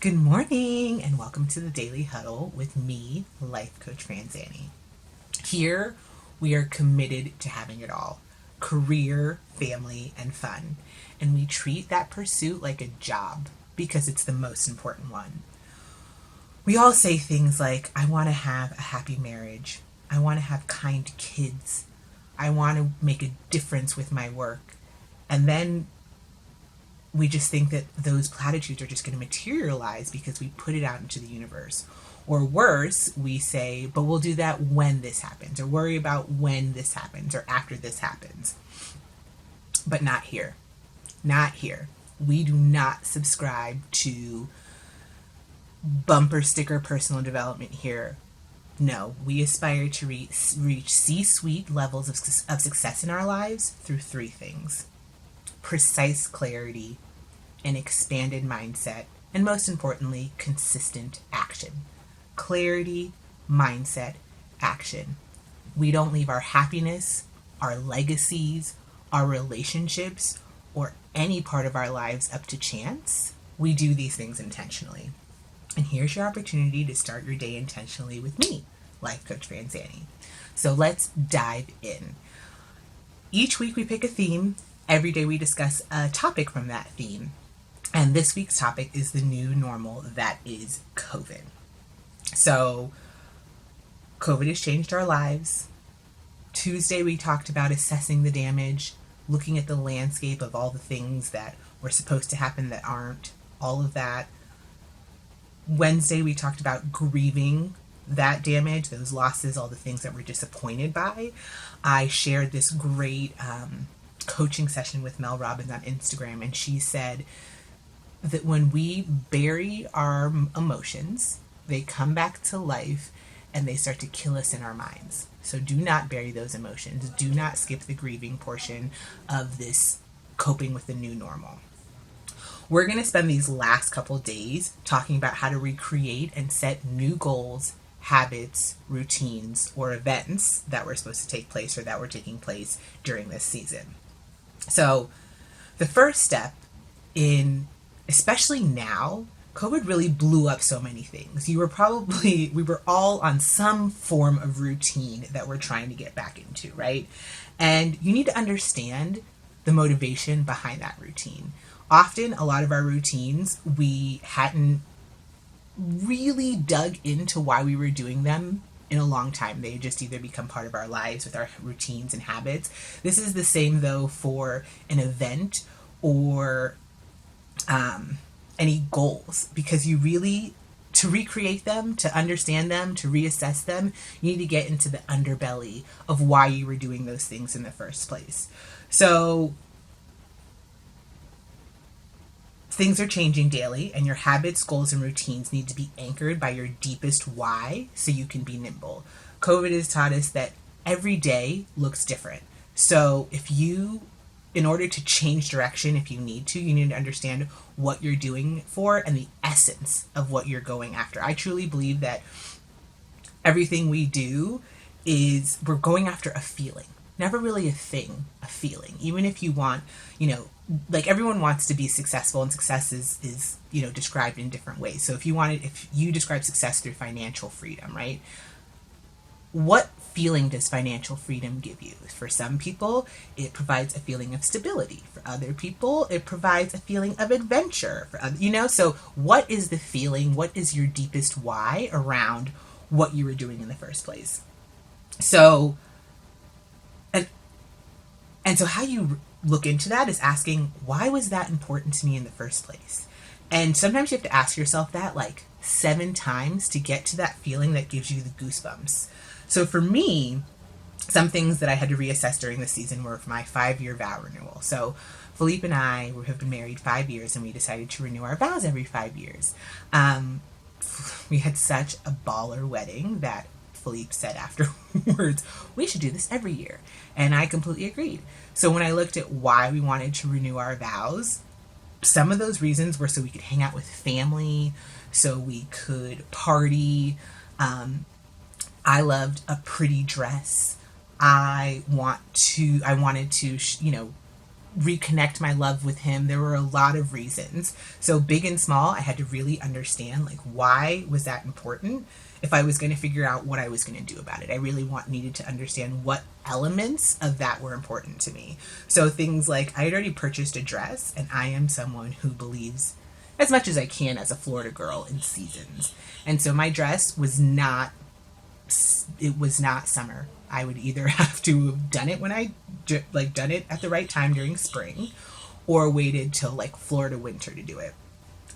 Good morning and welcome to the Daily Huddle with me, Life Coach Franzani. Here, we are committed to having it all: career, family, and fun. And we treat that pursuit like a job because it's the most important one. We all say things like, I want to have a happy marriage. I want to have kind kids. I want to make a difference with my work. And then we just think that those platitudes are just going to materialize because we put it out into the universe. Or worse, we say, but we'll do that when this happens, or worry about when this happens, or after this happens. But not here. Not here. We do not subscribe to bumper sticker personal development here. No, we aspire to reach C-suite levels of success in our lives through three things: precise clarity, an expanded mindset, and most importantly, consistent action. Clarity, mindset, action. We don't leave our happiness, our legacies, our relationships, or any part of our lives up to chance. We do these things intentionally. And here's your opportunity to start your day intentionally with me, Life Coach Franzani. So let's dive in. Each week we pick a theme. Every day we discuss a topic from that theme. And this week's topic is the new normal that is COVID. So, COVID has changed our lives. Tuesday we talked about assessing the damage, looking at the landscape of all the things that were supposed to happen that aren't, all of that. Wednesday we talked about grieving that damage, those losses, all the things that we're disappointed by. I shared this great coaching session with Mel Robbins on Instagram, and she said that when we bury our emotions, they come back to life and they start to kill us in our minds. So do not bury those emotions. Do not skip the grieving portion of this coping with the new normal. We're going to spend these last couple days talking about how to recreate and set new goals, habits, routines, or events that were supposed to take place or that were taking place during this season. So the first step in, especially now, COVID really blew up so many things. We were all on some form of routine that we're trying to get back into, right? And you need to understand the motivation behind that routine. Often, a lot of our routines, we hadn't really dug into why we were doing them in a long time. They just either become part of our lives with our routines and habits. This is the same, though, for an event or any goals, because you really, to recreate them, to understand them, to reassess them, you need to get into the underbelly of why you were doing those things in the first place. So things are changing daily, and your habits, goals, and routines need to be anchored by your deepest why so you can be nimble. COVID has taught us that every day looks different. So in order to change direction, if you need to understand what you're doing for and the essence of what you're going after. I truly believe that everything we do is we're going after a feeling, never really a thing, a feeling. Even if you want, like everyone wants to be successful, and success is described in different ways. So if you describe success through financial freedom, right? What feeling does financial freedom give you? For some people, it provides a feeling of stability. For other people, it provides a feeling of adventure. So what is the feeling? What is your deepest why around what you were doing in the first place? So, and so how you look into that is asking, why was that important to me in the first place? And sometimes you have to ask yourself that like 7 times to get to that feeling that gives you the goosebumps. So for me, some things that I had to reassess during the season were for my 5-year vow renewal. So Philippe and I have been married 5 years, and we decided to renew our vows every 5 years. We had such a baller wedding that Philippe said afterwards, we should do this every year. And I completely agreed. So when I looked at why we wanted to renew our vows, some of those reasons were so we could hang out with family, so we could party. I loved a pretty dress. I wanted to, reconnect my love with him. There were a lot of reasons. So big and small, I had to really understand like why was that important if I was going to figure out what I was going to do about it. I really needed to understand what elements of that were important to me. So things like I had already purchased a dress, and I am someone who believes as much as I can as a Florida girl in seasons. And so my dress was not summer. I would either have to have done it when I done it at the right time during spring, or waited till like Florida winter to do it.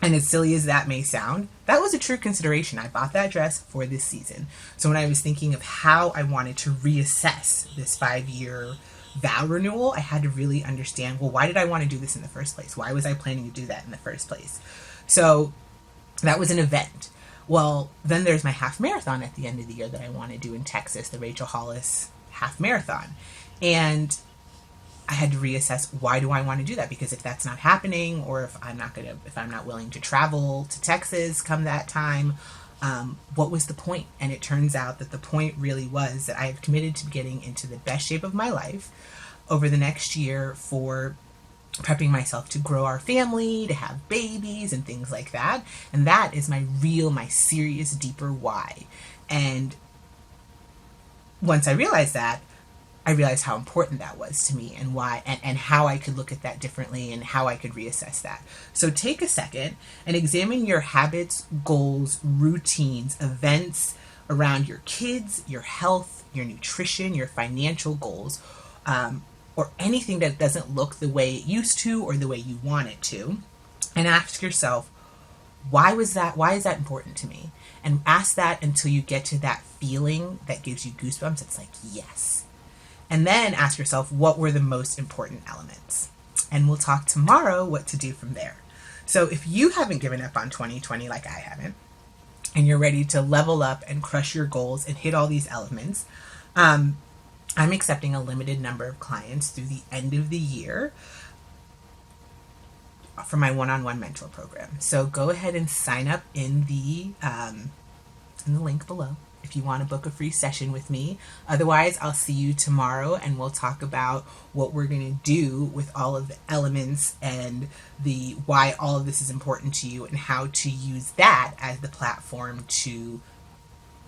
And as silly as that may sound, that was a true consideration. I bought that dress for this season. So when I was thinking of how I wanted to reassess this 5-year vow renewal, I had to really understand, well, why did I want to do this in the first place? Why was I planning to do that in the first place? So that was an event. Well, then there's my half marathon at the end of the year that I want to do in Texas, the Rachel Hollis half marathon. And I had to reassess, why do I want to do that? Because if that's not happening, or if I'm not willing to travel to Texas come that time, what was the point? And it turns out that the point really was that I have committed to getting into the best shape of my life over the next year for prepping myself to grow our family, to have babies and things like that. And that is my serious, deeper why. And once I realized that, I realized how important that was to me, and why, and how I could look at that differently, and how I could reassess that. So take a second and examine your habits, goals, routines, events around your kids, your health, your nutrition, your financial goals, or anything that doesn't look the way it used to or the way you want it to, and ask yourself, why is that important to me? And ask that until you get to that feeling that gives you goosebumps. It's like, yes. And then ask yourself, what were the most important elements? And we'll talk tomorrow what to do from there. So if you haven't given up on 2020 like I haven't, and you're ready to level up and crush your goals and hit all these elements, I'm accepting a limited number of clients through the end of the year for my one-on-one mentor program. So go ahead and sign up in the link below if you want to book a free session with me. Otherwise, I'll see you tomorrow, and we'll talk about what we're going to do with all of the elements and the why all of this is important to you, and how to use that as the platform to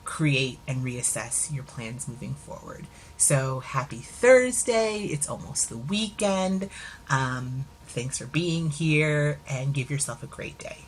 create and reassess your plans moving forward. So happy Thursday. It's almost the weekend. Thanks for being here, and give yourself a great day.